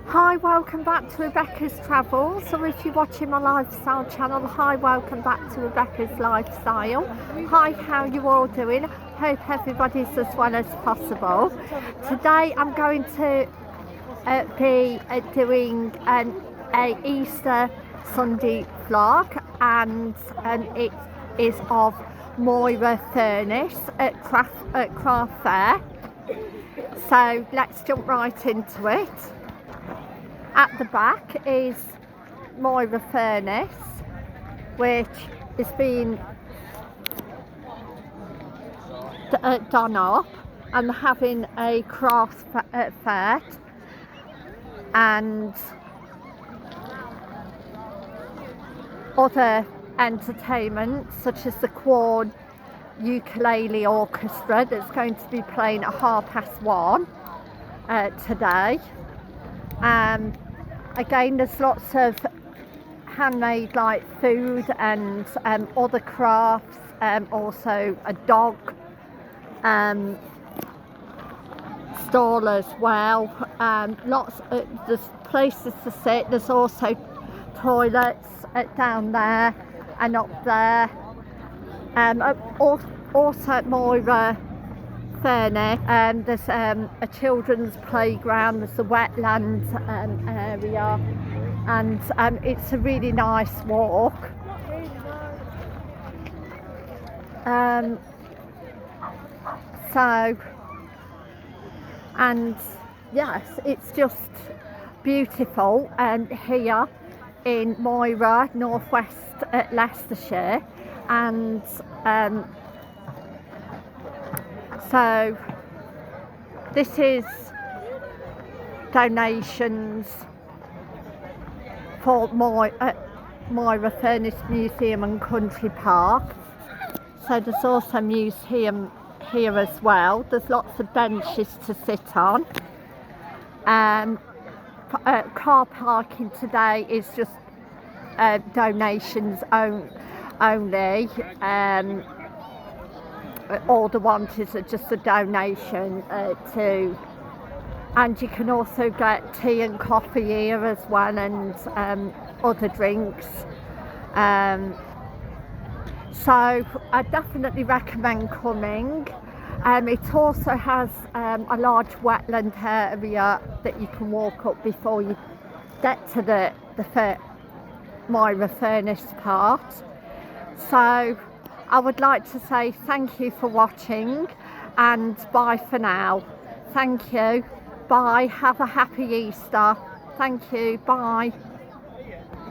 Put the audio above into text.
Hi, welcome back to Rebecca's Travels, or if you're watching my lifestyle channel, hi, welcome back to Rebecca's Lifestyle. Hi, how you all doing? Hope everybody's as well as possible. Today I'm going to be doing a Easter Sunday vlog, and it is of Moira Furnace at Craft Fair. So let's jump right into it. At the back is Moira Furnace, which is being done up and having a craft fair and other entertainment such as the Quorn Ukulele Orchestra that's going to be playing at 1:30 today. Again, there's lots of handmade like food and other crafts, also a dog stall as well. Lots of, there's places to sit. There's also toilets down there and up there. Also at Moria Leicestershire, there's a children's playground, there's a wetland area, and it's a really nice walk. And yes, it's just beautiful here in Moira, northwest Leicestershire, and so this is donations for Moira Furnace Museum and Country Park. So there's also a museum here as well. There's lots of benches to sit on. Car parking today is just donations only. All the want is just a donation to, and you can also get tea and coffee here as well, and other drinks. So I definitely recommend coming. It also has a large wetland area that you can walk up before you get to the Moira Furnace part. So I would like to say thank you for watching, and bye for now. Thank you. Bye. Have a happy Easter. Thank you. Bye.